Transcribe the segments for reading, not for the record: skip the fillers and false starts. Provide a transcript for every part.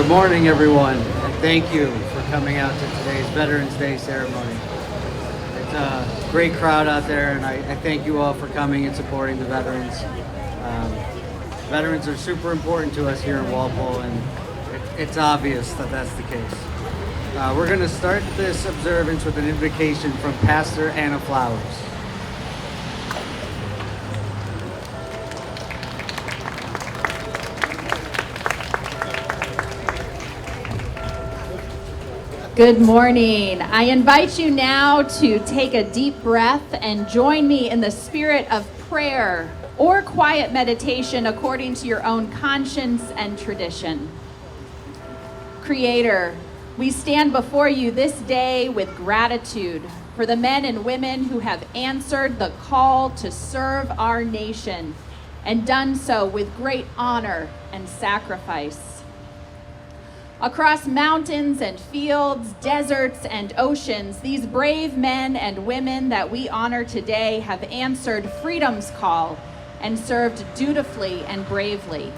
Good morning, everyone, and thank you for coming out to today's Veterans Day ceremony. It's a great crowd out there, and I thank you all for coming and supporting the veterans. Veterans are super important to us here in Walpole, and it's obvious that that's the case. We're going to start this observance with an invocation from Pastor Anna Flowers. Good morning. I invite you now to take a deep breath and join me in the spirit of prayer or quiet meditation according to your own conscience and tradition. Creator, we stand before you this day with gratitude for the men and women who have answered the call to serve our nation and done so with great honor and sacrifice. Across mountains and fields, deserts and oceans, these brave men and women that we honor today have answered freedom's call and served dutifully and bravely.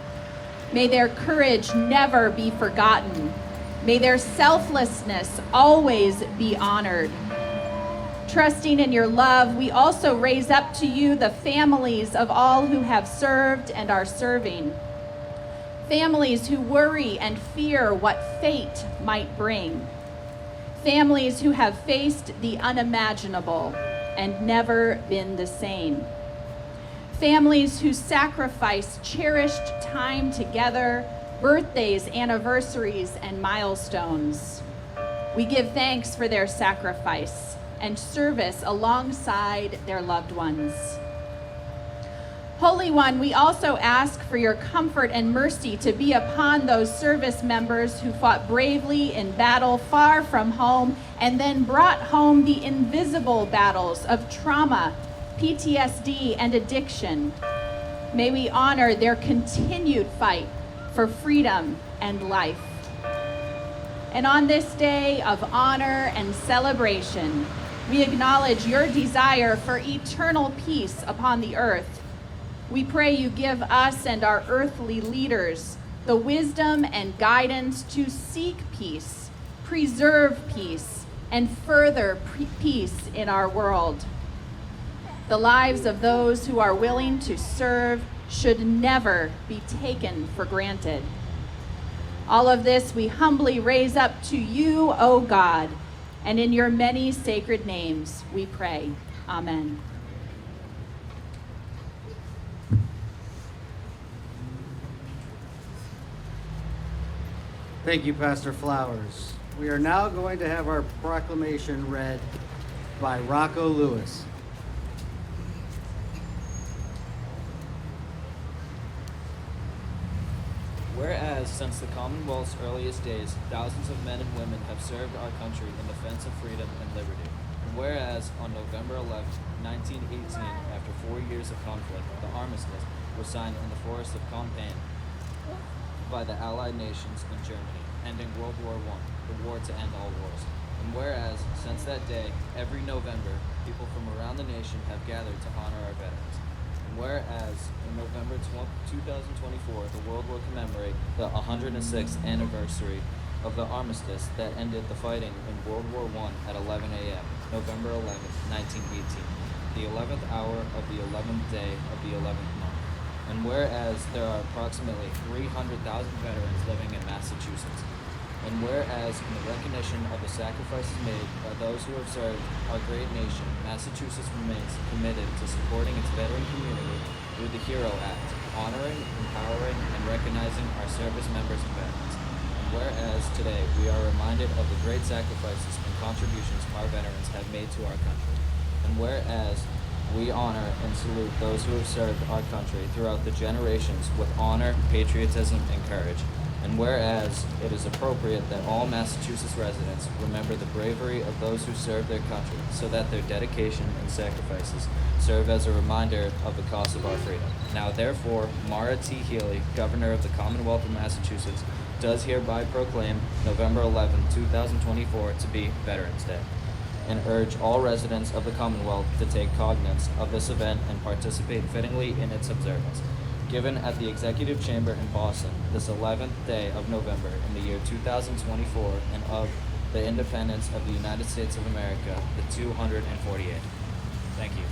May their courage never be forgotten. May their selflessness always be honored. Trusting in your love, we also raise up to you the families of all who have served and are serving. Families who worry and fear what fate might bring. Families who have faced the unimaginable and never been the same. Families who sacrifice cherished time together, birthdays, anniversaries, and milestones. We give thanks for their sacrifice and service alongside their loved ones. Holy One, we also ask for your comfort and mercy to be upon those service members who fought bravely in battle far from home and then brought home the invisible battles of trauma, PTSD, and addiction. May we honor their continued fight for freedom and life. And on this day of honor and celebration, we acknowledge your desire for eternal peace upon the earth. We pray you give us and our earthly leaders the wisdom and guidance to seek peace, preserve peace, and further peace in our world. The lives of those who are willing to serve should never be taken for granted. All of this we humbly raise up to you, O God, and in your many sacred names we pray. Amen. Thank you, Pastor Flowers. We are now going to have our proclamation read by Rocco Lewis. Whereas, since the Commonwealth's earliest days, thousands of men and women have served our country in defense of freedom and liberty. And whereas, on November 11, 1918, after 4 years of conflict, the armistice was signed in the forest of Compiègne by the Allied nations in Germany, ending World War I, the war to end all wars. And whereas, since that day, every November, people from around the nation have gathered to honor our veterans. And whereas, in November 2024, the world will commemorate the 106th anniversary of the armistice that ended the fighting in World War I at 11 a.m., November 11, 1918, the 11th hour of the 11th day of the 11th month. And whereas there are approximately 300,000 veterans living in Massachusetts, and whereas in the recognition of the sacrifices made by those who have served our great nation, Massachusetts remains committed to supporting its veteran community through the HERO Act, honoring, empowering, and recognizing our service members and veterans. And whereas today we are reminded of the great sacrifices and contributions our veterans have made to our country, and whereas we honor and salute those who have served our country throughout the generations with honor, patriotism, and courage. And whereas it is appropriate that all Massachusetts residents remember the bravery of those who served their country so that their dedication and sacrifices serve as a reminder of the cost of our freedom. Now therefore, Mara T. Healy, Governor of the Commonwealth of Massachusetts, does hereby proclaim November 11, 2024 to be Veterans Day, and urge all residents of the Commonwealth to take cognizance of this event and participate fittingly in its observance. given at the Executive Chamber in Boston this 11th day of November in the year 2024, and of the independence of the United States of America, the 248th. Thank you.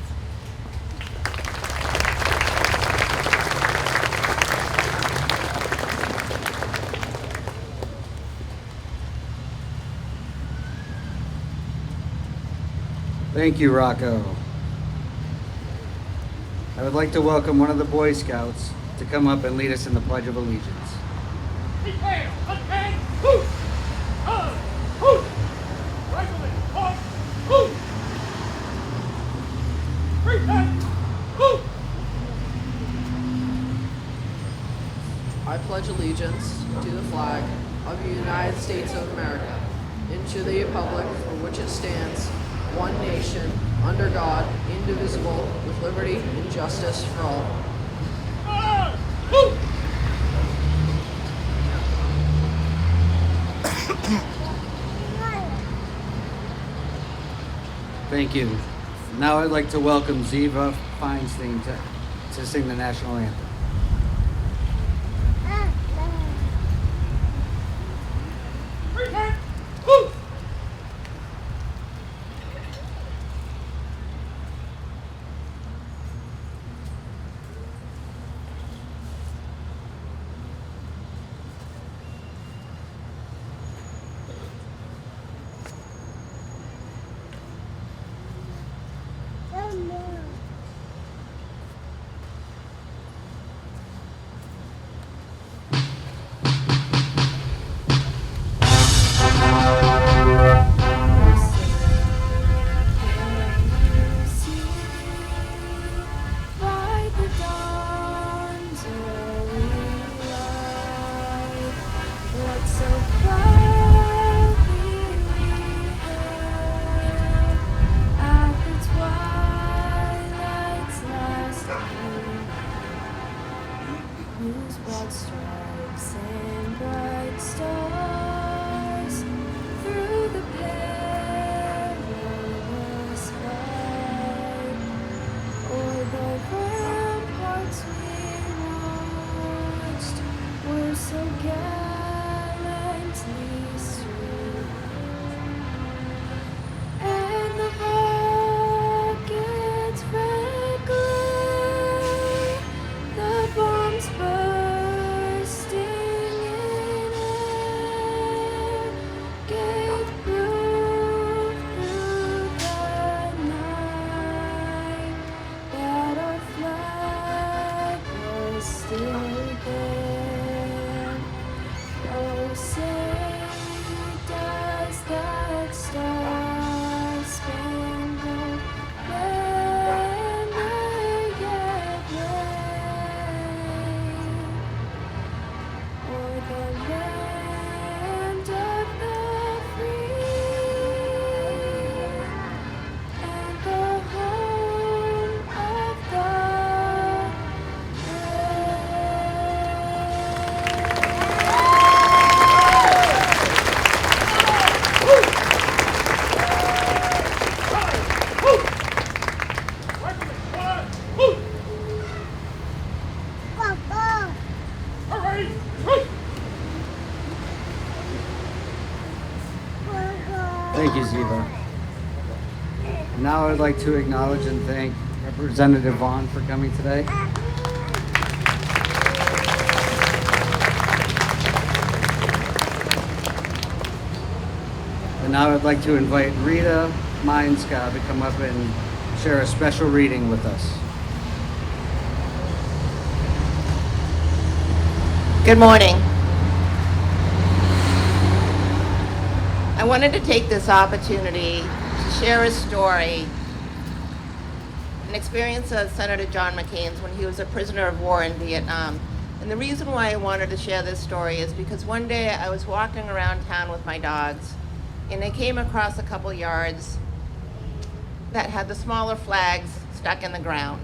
Thank you, Rocco. I would like to welcome one of the Boy Scouts to come up and lead us in the Pledge of Allegiance. I pledge allegiance to the flag of the United States of America and to the republic for which it stands, one nation, under God, indivisible, with liberty and justice for all. Thank you. Now I'd like to welcome Ziva Feinstein to sing the national anthem. Whose broad stripes and bright stars through the perilous fight, o'er the ramparts we watched, were so gallantly stood, and the rocket's red glare, the bombs bursting in air, gave proof through the night that our flag was still there. Oh, say does that star-spangled banner yet wave o'er the land of the free and the home of the Thank you, Ziva. Now I'd like to acknowledge and thank Representative Vaughn for coming today. And now I'd like to invite Rita Minska to come up and share a special reading with us. Good morning. I wanted to take this opportunity to share a story, an experience of Senator John McCain's when he was a prisoner of war in Vietnam. And the reason why I wanted to share this story is because one day I was walking around town with my dogs, and I came across a couple yards that had the smaller flags stuck in the ground.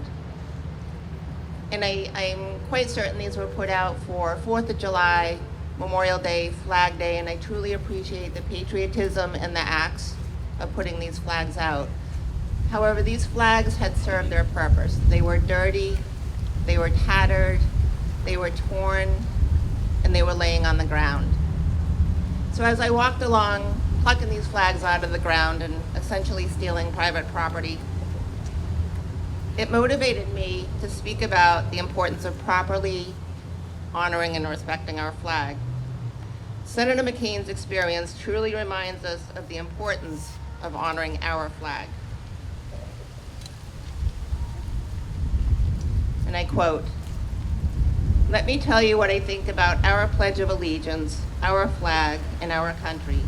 And I'm quite certain these were put out for 4th of July, Memorial Day, Flag Day, and I truly appreciate the patriotism and the acts of putting these flags out. However, these flags had served their purpose. They were dirty, they were tattered, they were torn, and they were laying on the ground. So as I walked along, plucking these flags out of the ground and essentially stealing private property, it motivated me to speak about the importance of properly honoring and respecting our flag. Senator McCain's experience truly reminds us of the importance of honoring our flag. And I quote, "Let me tell you what I think about our Pledge of Allegiance, our flag, and our country.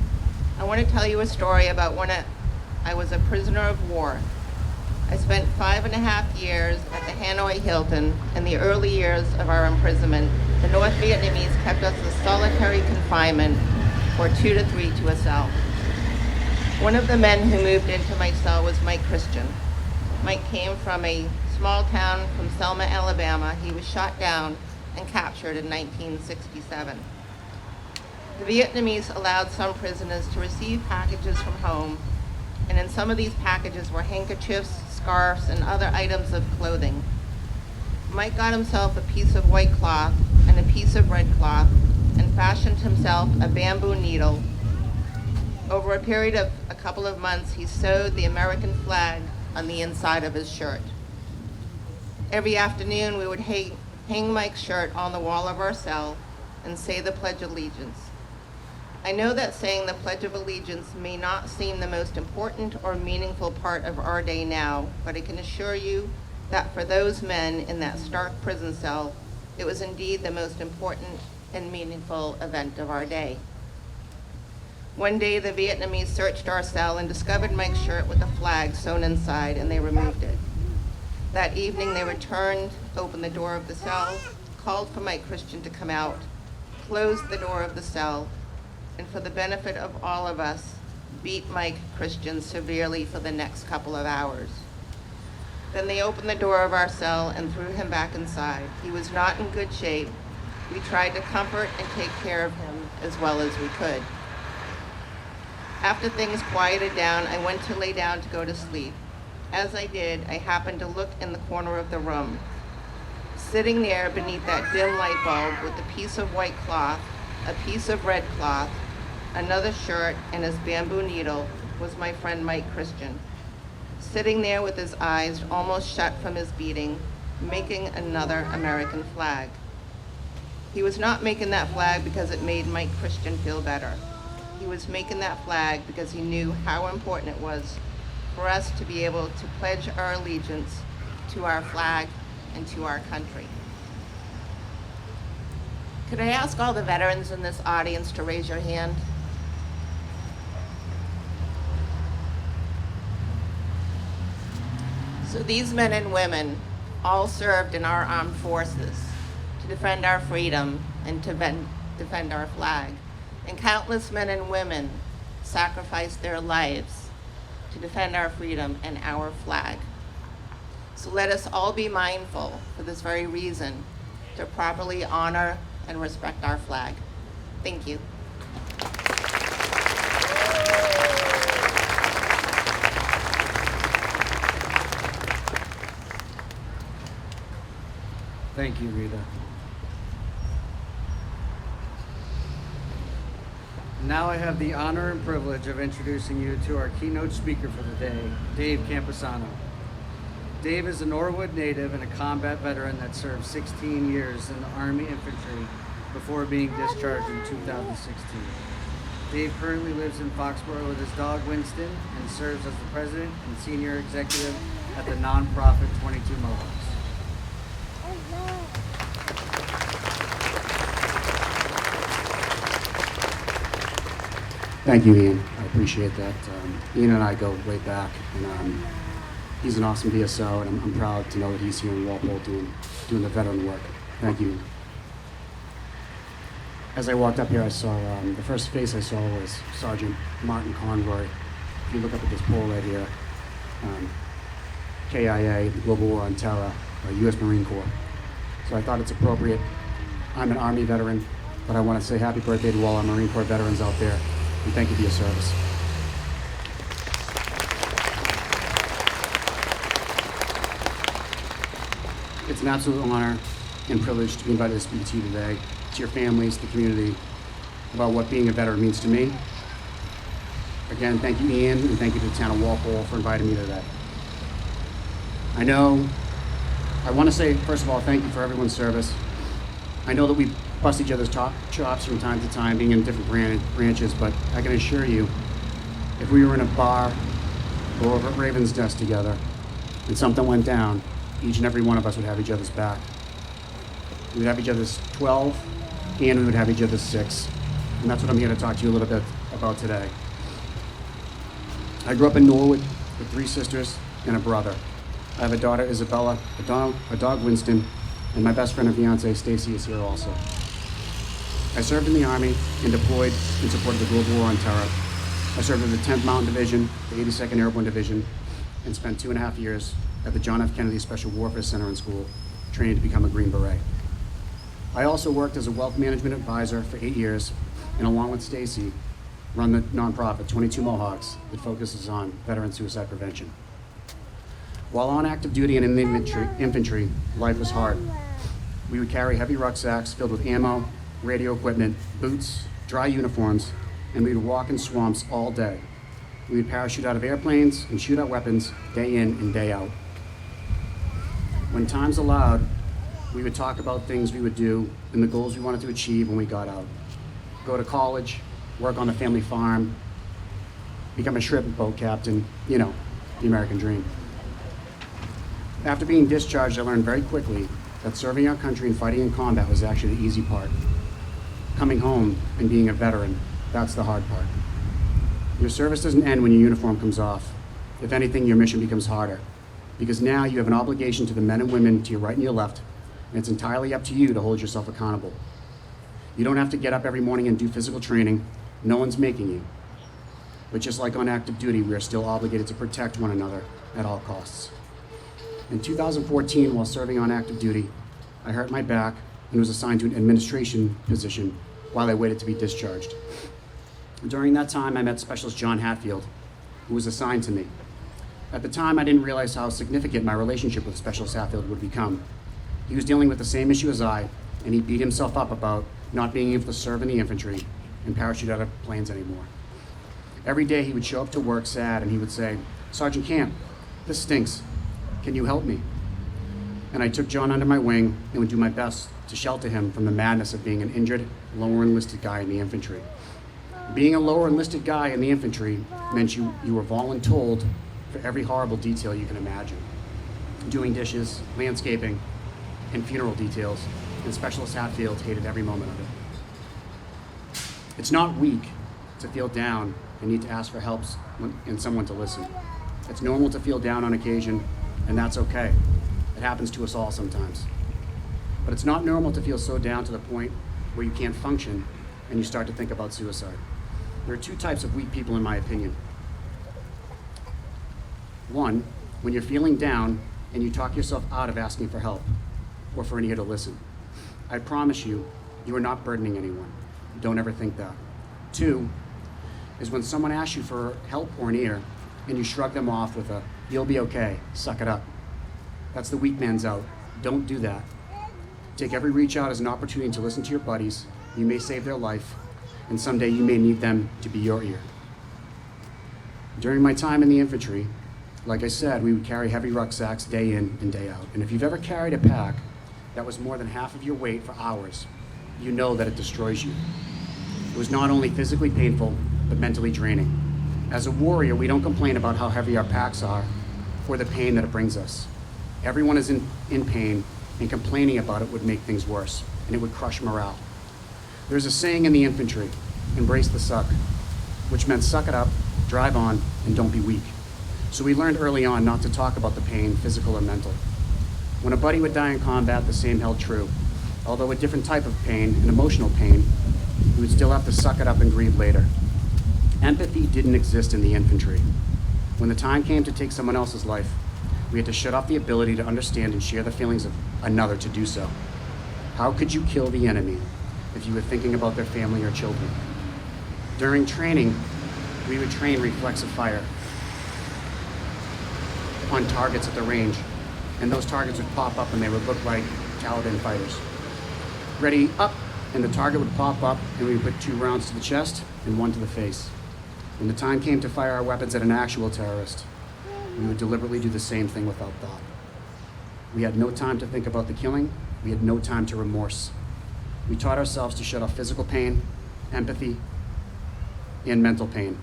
I want to tell you a story about when I was a prisoner of war. I spent 5.5 years at the Hanoi Hilton. In the early years of our imprisonment, the North Vietnamese kept us in solitary confinement or 2 to 3 to a cell. One of the men who moved into my cell was Mike Christian. Mike came from a small town from Selma, Alabama. He was shot down and captured in 1967. The Vietnamese allowed some prisoners to receive packages from home, and in some of these packages were handkerchiefs, scarves, and other items of clothing. Mike got himself a piece of white cloth and a piece of red cloth and fashioned himself a bamboo needle. Over a period of a couple of months, he sewed the American flag on the inside of his shirt. Every afternoon, we would hang Mike's shirt on the wall of our cell and say the Pledge of Allegiance. I know that saying the Pledge of Allegiance may not seem the most important or meaningful part of our day now, but I can assure you that for those men in that stark prison cell, it was indeed the most important and meaningful event of our day. One day, the Vietnamese searched our cell and discovered Mike's shirt with a flag sewn inside, and they removed it. That evening, they returned, opened the door of the cell, called for Mike Christian to come out, closed the door of the cell, and for the benefit of all of us, beat Mike Christian severely for the next couple of hours. Then they opened the door of our cell and threw him back inside. He was not in good shape. We tried to comfort and take care of him as well as we could. After things quieted down, I went to lay down to go to sleep. As I did, I happened to look in the corner of the room. Sitting there beneath that dim light bulb with a piece of white cloth, a piece of red cloth, another shirt, and his bamboo needle was my friend Mike Christian, sitting there with his eyes almost shut from his beating, making another American flag. He was not making that flag because it made Mike Christian feel better. He was making that flag because he knew how important it was for us to be able to pledge our allegiance to our flag and to our country. Could I ask all the veterans in this audience to raise your hand? So these men and women all served in our armed forces to defend our freedom and to defend our flag. And countless men and women sacrificed their lives to defend our freedom and our flag. So let us all be mindful for this very reason to properly honor and respect our flag. Thank you. Thank you, Rita. Now I have the honor and privilege of introducing you to our keynote speaker for the day, Dave Camposano. Dave is a Norwood native and a combat veteran that served 16 years in the Army Infantry before being discharged in 2016. Dave currently lives in Foxborough with his dog Winston and serves as the president and senior executive at the nonprofit 22 Mohawks. Thank you, Ian. I appreciate that. Ian and I go way back, and he's an awesome VSO, and I'm proud to know that he's here in Walpole doing the veteran work. Thank you. As I walked up here, I saw the first face I saw was Sergeant Martin Conroy. If you look up at this pole right here, KIA, the Global War on Terror, U.S. Marine Corps. So I thought it's appropriate. I'm an Army veteran, but I want to say happy birthday to all our Marine Corps veterans out there, and thank you for your service. It's an absolute honor and privileged to be invited to speak to you today, to your families, the community, about what being a veteran means to me. Again, thank you, Ian, and thank you to the town of Walpole for inviting me today. I want to say, first of all, thank you for everyone's service. I know that we bust each other's chops from time to time, being in different branches, but I can assure you, if we were in a bar or over at Raven's Nest together and something went down, each and every one of us would have each other's back. We would have each other's 12, and we would have each other's 6. And that's what I'm here to talk to you a little bit about today. I grew up in Norwood with 3 sisters and a brother. I have a daughter, Isabella, a dog, Winston, and my best friend and fiance, Stacy, is here also. I served in the Army and deployed in support of the Global War on Terror. I served in the 10th Mountain Division, the 82nd Airborne Division, and spent 2.5 years at the John F. Kennedy Special Warfare Center and School, training to become a Green Beret. I also worked as a wealth management advisor for 8 years, and along with Stacy, run the nonprofit 22 Mohawks that focuses on veteran suicide prevention. While on active duty and in the infantry, life was hard. We would carry heavy rucksacks filled with ammo, radio equipment, boots, dry uniforms, and we would walk in swamps all day. We would parachute out of airplanes and shoot out weapons day in and day out. When times allowed, we would talk about things we would do and the goals we wanted to achieve when we got out. Go to college, work on the family farm, become a shrimp boat captain, you know, the American dream. After being discharged, I learned very quickly that serving our country and fighting in combat was actually the easy part. Coming home and being a veteran, that's the hard part. Your service doesn't end when your uniform comes off. If anything, your mission becomes harder, because now you have an obligation to the men and women to your right and your left, and it's entirely up to you to hold yourself accountable. You don't have to get up every morning and do physical training. No one's making you. But just like on active duty, we are still obligated to protect one another at all costs. In 2014, while serving on active duty, I hurt my back and was assigned to an administration position while I waited to be discharged. During that time, I met Specialist John Hatfield, who was assigned to me. At the time, I didn't realize how significant my relationship with Specialist Hatfield would become. He was dealing with the same issue as I, and he beat himself up about not being able to serve in the infantry and parachute out of planes anymore. Every day he would show up to work sad and he would say, "Sergeant Camp, this stinks. Can you help me?" And I took John under my wing and would do my best to shelter him from the madness of being an injured, lower enlisted guy in the infantry. Being a lower enlisted guy in the infantry meant you were voluntold for every horrible detail you can imagine. Doing dishes, landscaping, and funeral details, and Specialist Hatfield hated every moment of it. It's not weak to feel down and need to ask for help and someone to listen. It's normal to feel down on occasion, and that's okay. It happens to us all sometimes. But it's not normal to feel so down to the point where you can't function and you start to think about suicide. There are 2 types of weak people in my opinion. One, when you're feeling down and you talk yourself out of asking for help or for an ear to listen. I promise you, you are not burdening anyone. Don't ever think that. 2 is when someone asks you for help or an ear and you shrug them off with a, "You'll be okay, suck it up." That's the weak man's out. Don't do that. Take every reach out as an opportunity to listen to your buddies. You may save their life, and someday you may need them to be your ear. During my time in the infantry, like I said, we would carry heavy rucksacks day in and day out. And if you've ever carried a pack that was more than half of your weight for hours, you know that it destroys you. It was not only physically painful, but mentally draining. As a warrior, we don't complain about how heavy our packs are or the pain that it brings us. Everyone is in pain, and complaining about it would make things worse, and it would crush morale. There's a saying in the infantry, "Embrace the suck," which meant suck it up, drive on, and don't be weak. So we learned early on not to talk about the pain, physical or mental. When a buddy would die in combat, the same held true. Although a different type of pain, an emotional pain, we would still have to suck it up and grieve later. Empathy didn't exist in the infantry. When the time came to take someone else's life, we had to shut off the ability to understand and share the feelings of another to do so. How could you kill the enemy if you were thinking about their family or children? During training, we would train reflexive fire on targets at the range, and those targets would pop up and they would look like Taliban fighters. Ready, up, and the target would pop up, and we would put 2 rounds to the chest and 1 to the face. When the time came to fire our weapons at an actual terrorist, we would deliberately do the same thing without thought. We had no time to think about the killing. We had no time to remorse. We taught ourselves to shut off physical pain, empathy, and mental pain.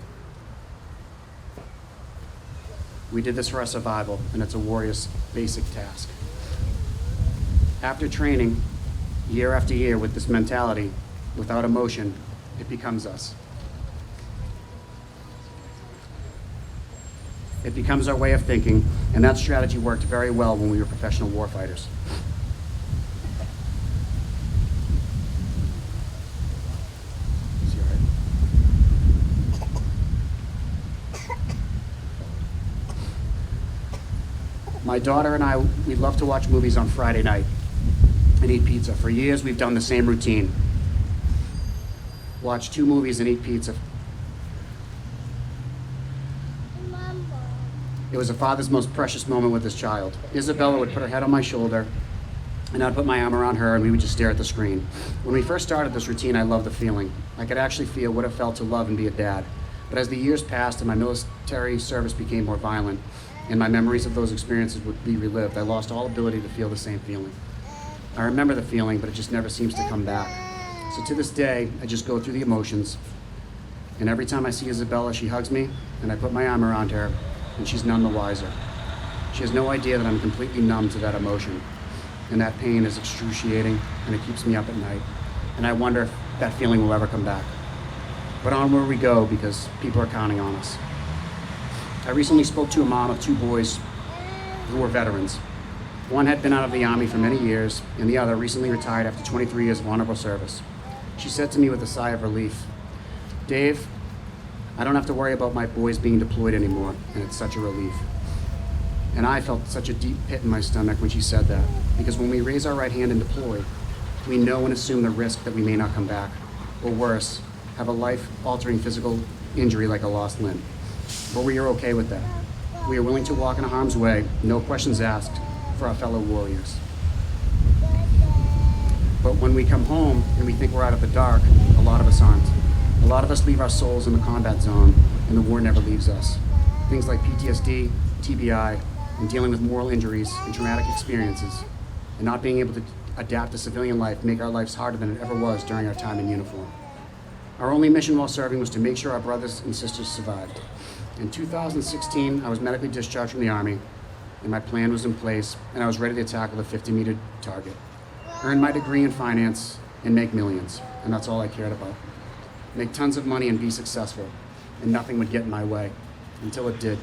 We did this for our survival, and it's a warrior's basic task. After training, year after year with this mentality, without emotion, it becomes us. It becomes our way of thinking, and that strategy worked very well when we were professional warfighters. Is he all right? My daughter and I, we love to watch movies on Friday night and eat pizza. For years, we've done the same routine. Watch 2 movies and eat pizza. It was a father's most precious moment with his child. Isabella would put her head on my shoulder, and I'd put my arm around her, and we would just stare at the screen. When we first started this routine, I loved the feeling. I could actually feel what it felt to love and be a dad. But as the years passed and my military service became more violent, and my memories of those experiences would be relived, I lost all ability to feel the same feeling. I remember the feeling, but it just never seems to come back. So to this day, I just go through the emotions, and every time I see Isabella, she hugs me, and I put my arm around her, and she's none the wiser. She has no idea that I'm completely numb to that emotion, and that pain is excruciating, and it keeps me up at night, and I wonder if that feeling will ever come back. But onward we go, because people are counting on us. I recently spoke to a mom of 2 boys who were veterans. One had been out of the Army for many years, and the other recently retired after 23 years of honorable service. She said to me with a sigh of relief, "Dave, I don't have to worry about my boys being deployed anymore, and it's such a relief." And I felt such a deep pit in my stomach when she said that, because when we raise our right hand and deploy, we know and assume the risk that we may not come back, or worse, have a life-altering physical injury like a lost limb. But we are okay with that. We are willing to walk in harm's way, no questions asked, for our fellow warriors. But when we come home and we think we're out of the dark, a lot of us aren't. A lot of us leave our souls in the combat zone, and the war never leaves us. Things like PTSD, TBI, and dealing with moral injuries and traumatic experiences, and not being able to adapt to civilian life make our lives harder than it ever was during our time in uniform. Our only mission while serving was to make sure our brothers and sisters survived. In 2016, I was medically discharged from the Army, and my plan was in place, and I was ready to tackle the 50-meter target, earn my degree in finance, and make millions, and that's all I cared about. Make tons of money and be successful, and nothing would get in my way, until it did.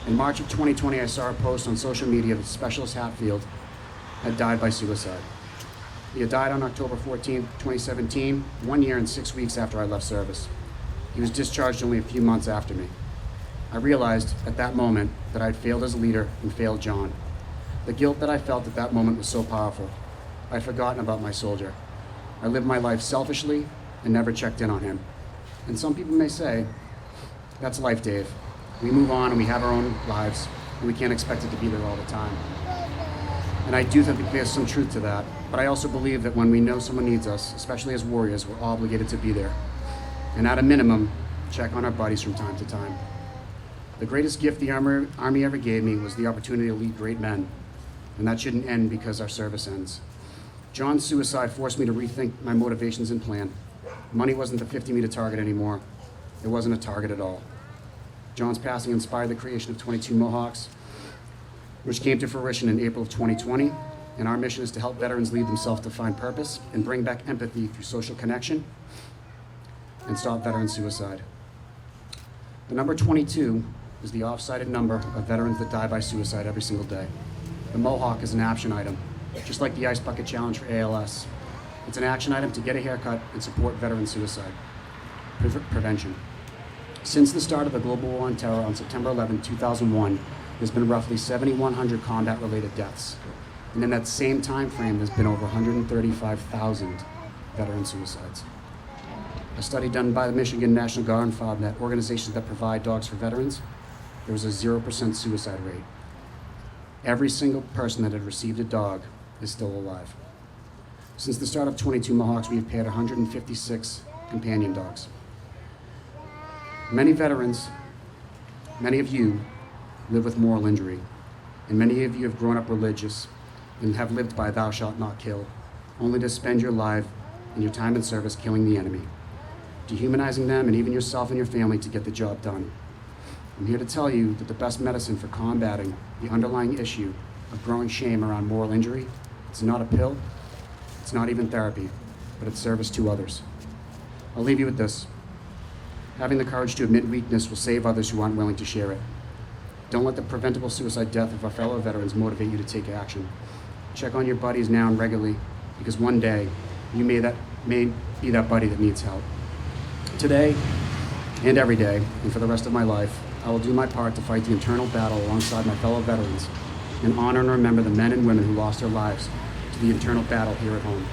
In March of 2020, I saw a post on social media that Specialist Hatfield had died by suicide. He had died on October 14, 2017, 1 year and 6 weeks after I left service. He was discharged only a few months after me. I realized at that moment that I had failed as a leader and failed John. The guilt that I felt at that moment was so powerful. I'd forgotten about my soldier. I lived my life selfishly and never checked in on him. And some people may say, that's life, Dave. We move on and we have our own lives, and we can't expect it to be there all the time. And I do think there's some truth to that, but I also believe that when we know someone needs us, especially as warriors, we're obligated to be there. And at a minimum, check on our buddies from time to time. The greatest gift the Army ever gave me was the opportunity to lead great men, and that shouldn't end because our service ends. John's suicide forced me to rethink my motivations and plan. Money wasn't the 50-meter target anymore. It wasn't a target at all. John's passing inspired the creation of 22 Mohawks, which came to fruition in April of 2020, and our mission is to help veterans lead themselves to find purpose and bring back empathy through social connection and stop veteran suicide. The number 22 is the off-sided number of veterans that die by suicide every single day. The Mohawk is an action item, just like the Ice Bucket Challenge for ALS. It's an action item to get a haircut and support veteran suicide prevention. Since the start of the global war on terror on September 11, 2001, there's been roughly 7,100 combat-related deaths. And in that same time frame, there's been over 135,000 veteran suicides. A study done by the Michigan National Guard found that organizations that provide dogs for veterans, there was a 0% suicide rate. Every single person that had received a dog is still alive. Since the start of 22 Mohawks, we have paired 156 companion dogs. Many veterans, many of you, live with moral injury, and many of you have grown up religious and have lived by thou shalt not kill, only to spend your life and your time in service killing the enemy, dehumanizing them and even yourself and your family to get the job done. I'm here to tell you that the best medicine for combating the underlying issue of growing shame around moral injury, it's not a pill, it's not even therapy, but it's service to others. I'll leave you with this. Having the courage to admit weakness will save others who aren't willing to share it. Don't let the preventable suicide death of our fellow veterans motivate you to take action. Check on your buddies now and regularly, because one day you may be that buddy that needs help. Today and every day, and for the rest of my life, I will do my part to fight the internal battle alongside my fellow veterans and honor and remember the men and women who lost their lives to the internal battle here at home.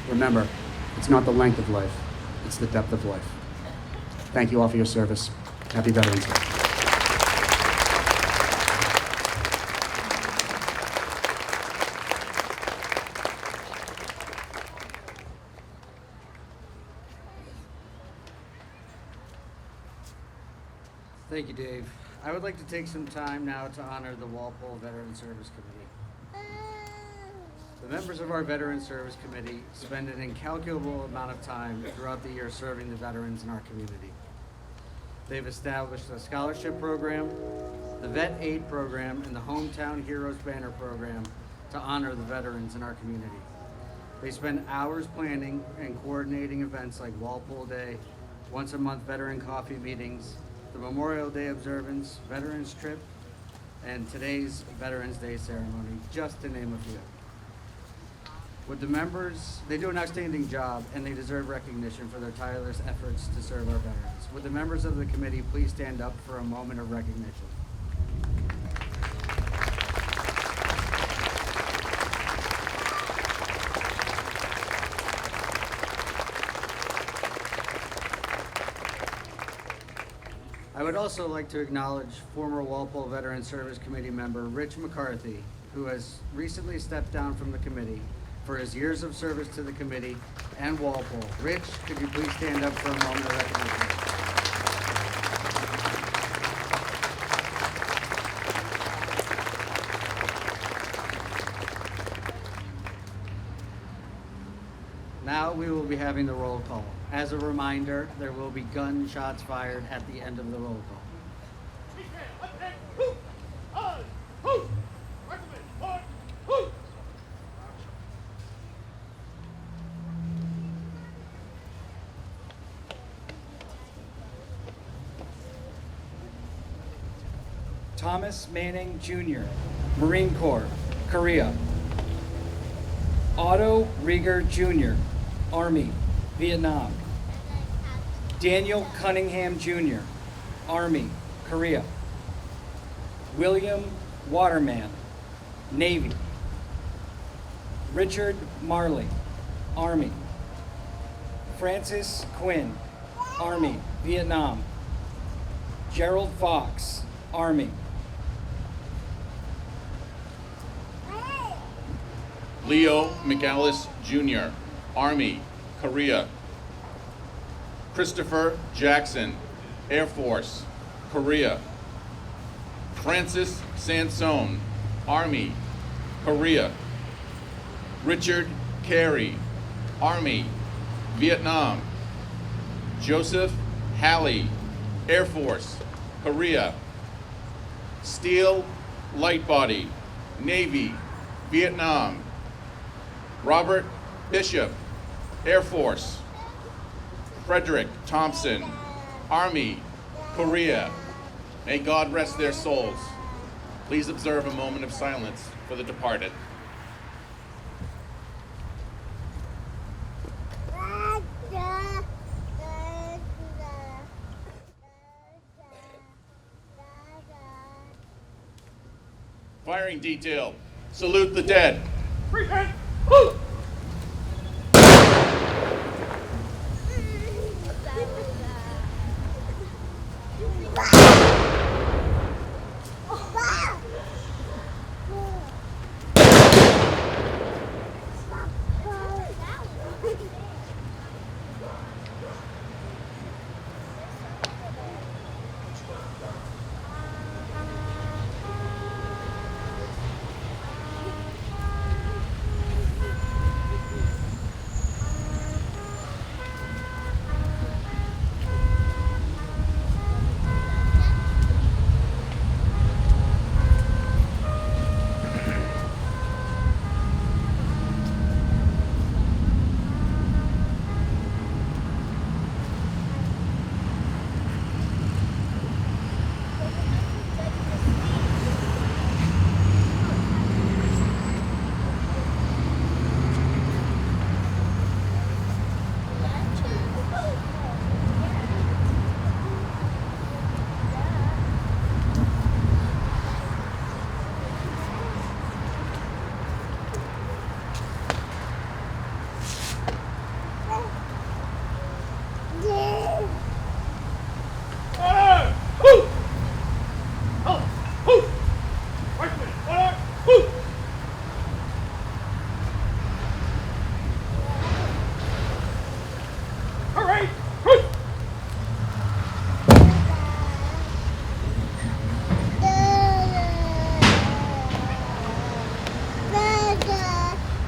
Remember, it's not the length of life, it's the depth of life. Thank you all for your service. Happy Veterans Day. Thank you, Dave. I would like to take some time now to honor the Walpole Veteran Service Committee. The members of our Veteran Service Committee spend an incalculable amount of time throughout the year serving the veterans in our community. They've established a scholarship program, the Vet Aid program, and the Hometown Heroes Banner program to honor the veterans in our community. They spend hours planning and coordinating events like Walpole Day, once a month veteran coffee meetings, the Memorial Day Observance, Veterans Trip, and today's Veterans Day ceremony, just to name a few. With the members, they do an outstanding job and they deserve recognition for their tireless efforts to serve our veterans. Would the members of the committee please stand up for a moment of recognition? I would also like to acknowledge former Walpole Veteran Service Committee member Rich McCarthy, who has recently stepped down from the committee for his years of service to the committee and Walpole. Rich, could you please stand up for a moment of recognition? Now we will be having the roll call. As a reminder, there will be gunshots fired at the end of the roll call. Thomas Manning Jr., Marine Corps, Korea. Otto Rieger Jr., Army, Vietnam. Daniel Cunningham Jr., Army, Korea. William Waterman, Navy. Richard Marley, Army. Francis Quinn, Army, Vietnam. Gerald Fox, Army. Leo McAllis Jr., Army, Korea. Christopher Jackson, Air Force, Korea. Francis Sansone, Army, Korea. Richard Carey, Army, Vietnam. Joseph Halley, Air Force, Korea. Steele Lightbody, Navy, Vietnam. Robert Bishop, Air Force. Frederick Thompson, Army, Korea. May God rest their souls. Please observe a moment of silence for the departed. Firing detail, salute the dead.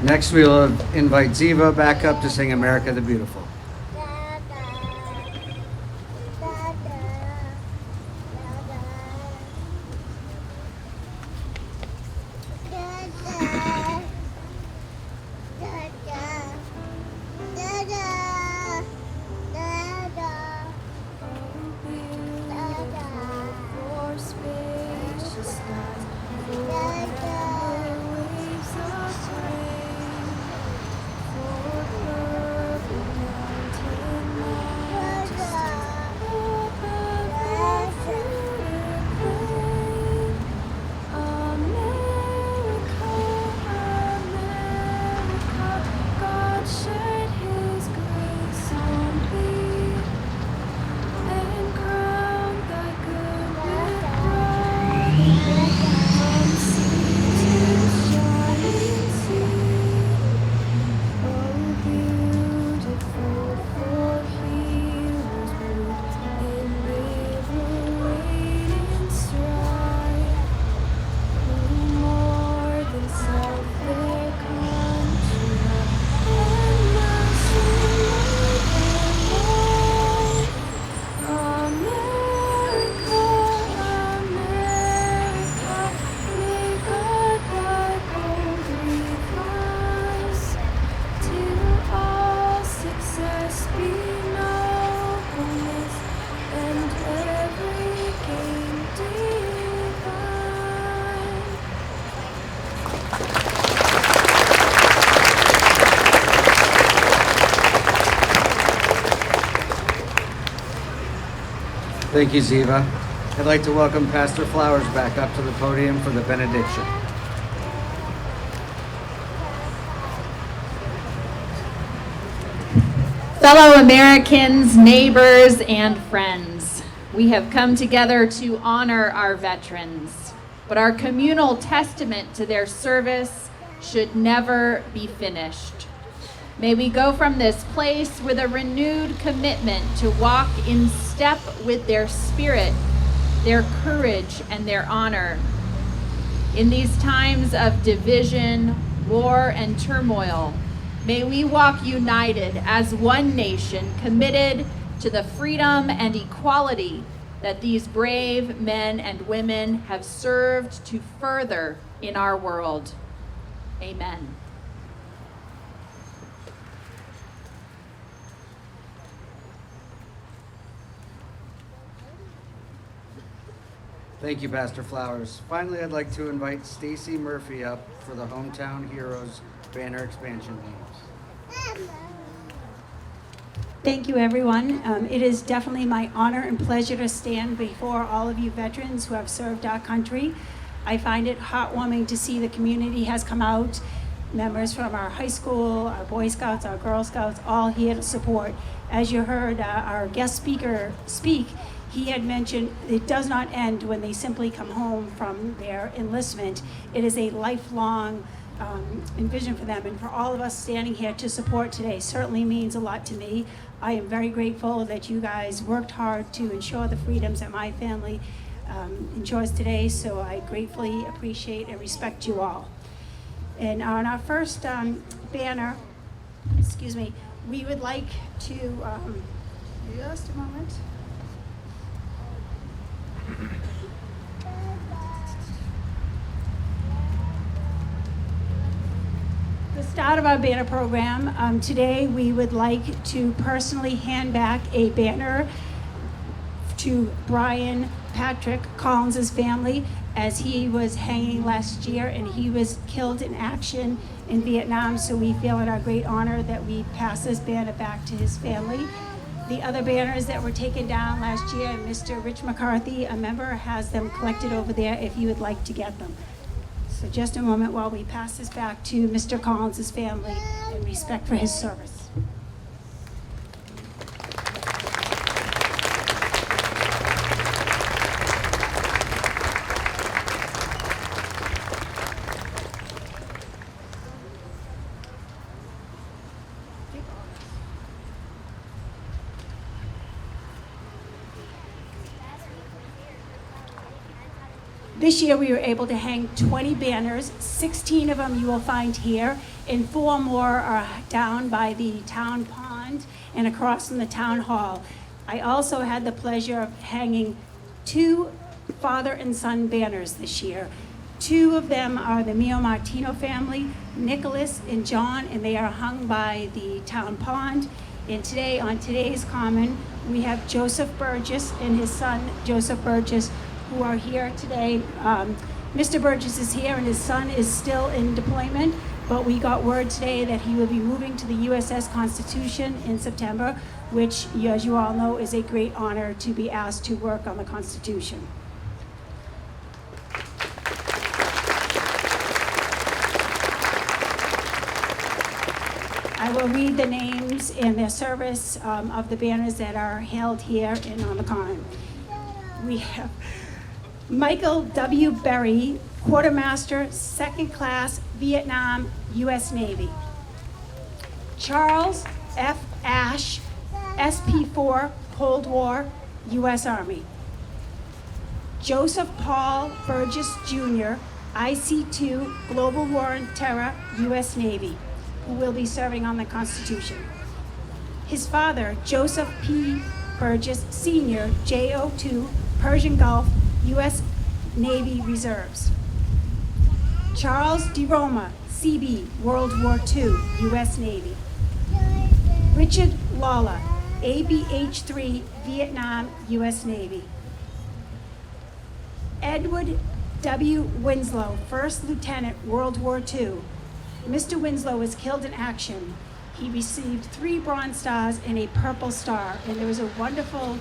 Next, we'll invite Ziva back up to sing America the Beautiful. Thank you, Ziva. I'd like to welcome Pastor Flowers back up to the podium for the benediction. Fellow Americans, neighbors, and friends, we have come together to honor our veterans, but our communal testament to their service should never be finished. May we go from this place with a renewed commitment to walk in step with their spirit, their courage, and their honor. In these times of division, war, and turmoil, may we walk united as one nation, committed to the freedom and equality that these brave men and women have served to further in our world. Amen. Thank you, Pastor Flowers. Finally, I'd like to invite Stacy Murphy up for the Hometown Heroes banner expansion games. Thank you, everyone. It is definitely my honor and pleasure to stand before all of you veterans who have served our country. I find it heartwarming to see the community has come out, members from our high school, our Boy Scouts, our Girl Scouts, all here to support. As you heard our guest speaker speak, he had mentioned it does not end when they simply come home from their enlistment. It is a lifelong envision for them, and for all of us standing here to support today certainly means a lot to me. I am very grateful that you guys worked hard to ensure the freedoms that my family enjoys today, so I gratefully appreciate and respect you all. And on our first banner, we would like to, just a moment. The start of our banner program, today we would like to personally hand back a banner to Brian Patrick Collins' family, as he was hanging last year and he was killed in action in Vietnam, so we feel it our great honor that we pass this banner back to his family. The other banners that were taken down last year, Mr. Rich McCarthy, a member, has them collected over there if you would like to get them. So just a moment while we pass this back to Mr. Collins' family in respect for his service. This year we were able to hang 20 banners, 16 of them you will find here, and 4 more are down by the town pond and across from the town hall. I also had the pleasure of hanging 2 father and son banners this year. 2 of them are the Mio Martino family, Nicholas and John, and they are hung by the town pond. And today, on today's Common, we have Joseph Burgess and his son, Joseph Burgess, who are here today. Mr. Burgess is here and his son is still in deployment, but we got word today that he will be moving to the USS Constitution in September, which, as you all know, is a great honor to be asked to work on the Constitution. I will read the names and their service of the banners that are held here and on the Common. We have Michael W. Berry, Quartermaster, 2nd Class, Vietnam, U.S. Navy. Charles F. Ash, SP4, Cold War, U.S. Army. Joseph Paul Burgess Jr., IC2, Global War on Terror, U.S. Navy, who will be serving on the Constitution. His father, Joseph P. Burgess Sr., JO2, Persian Gulf, U.S. Navy Reserves. Charles D. Roma, CB, World War II, U.S. Navy. Richard Lawler, ABH-3, Vietnam, U.S. Navy. Edward W. Winslow, First Lieutenant, World War II. Mr. Winslow was killed in action. He received 3 Bronze Stars and a Purple Star, and there was a wonderful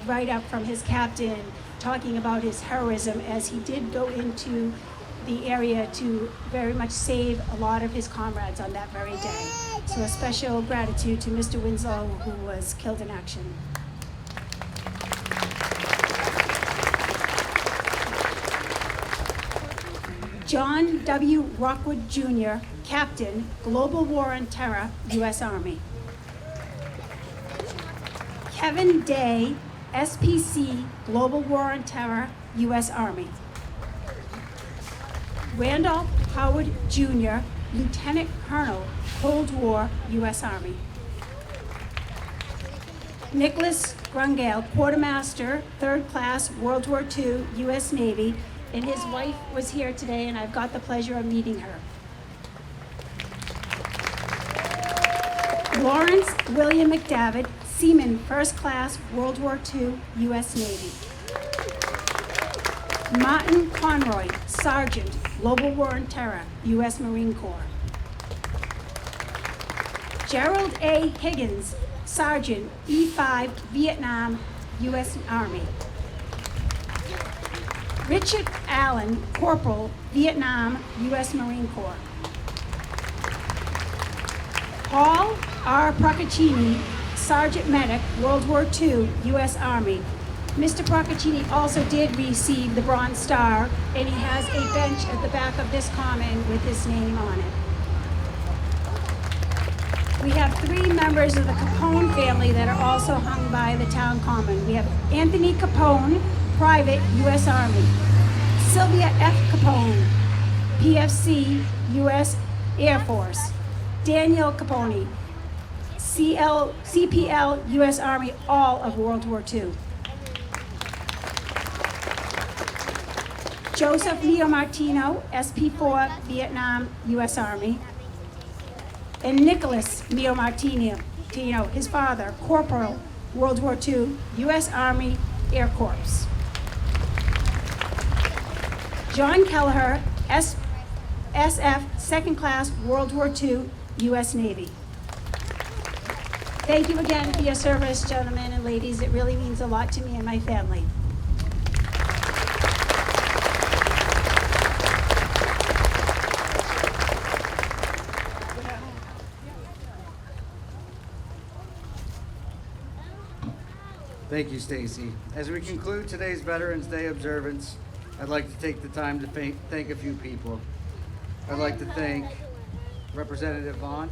write-up from his captain talking about his heroism as he did go into the area to very much save a lot of his comrades on that very day. So a special gratitude to Mr. Winslow, who was killed in action. John W. Rockwood Jr., Captain, Global War on Terror, U.S. Army. Kevin Day, SPC, Global War on Terror, U.S. Army. Randolph Howard Jr., Lieutenant Colonel, Cold War, U.S. Army. Nicholas Grungale, Quartermaster, 3rd Class, World War II, U.S. Navy, and his wife was here today, and I've got the pleasure of meeting her. Lawrence William McDavid, Seaman, 1st Class, World War II, U.S. Navy. Martin Conroy, Sergeant, Global War on Terror, U.S. Marine Corps. Gerald A. Higgins, Sergeant, E5, Vietnam, U.S. Army. Richard Allen, Corporal, Vietnam, U.S. Marine Corps. Paul R. Procaccini, Sergeant Medic, World War II, U.S. Army. Mr. Procaccini also did receive the Bronze Star, and he has a bench at the back of this Common with his name on it. We have 3 members of the Capone family that are also hung by the town Common. We have Anthony Capone, Private, U.S. Army. Sylvia F. Capone, PFC, U.S. Air Force. Daniel Capone, CPL, U.S. Army, all of World War II. Joseph Leo Martino, SP4, Vietnam, U.S. Army. And Nicholas Leo Martino, his father, Corporal, World War II, U.S. Army, Air Corps. John Kelleher, SF, 2nd Class, World War II, U.S. Navy. Thank you again for your service, gentlemen and ladies. It really means a lot to me and my family. Thank you, Stacy. As we conclude today's Veterans Day observance, I'd like to take the time to thank a few people. I'd like to thank Representative Vaughn.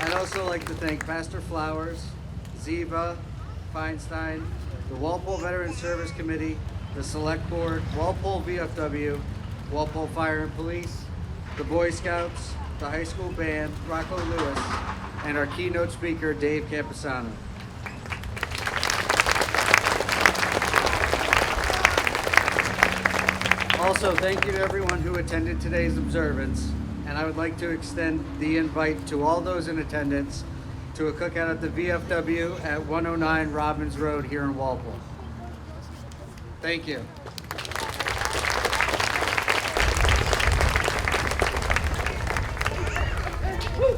I'd also like to thank Pastor Flowers, Ziva, Feinstein, the Walpole Veterans Service Committee, the Select Board, Walpole VFW, Walpole Fire and Police, the Boy Scouts, the high school band, Rocco Lewis, and our keynote speaker, Dave Camposano. Also, thank you to everyone who attended today's observance, and I would like to extend the invite to all those in attendance to a cookout at the VFW at 109 Robbins Road here in Walpole. Thank you. Woo!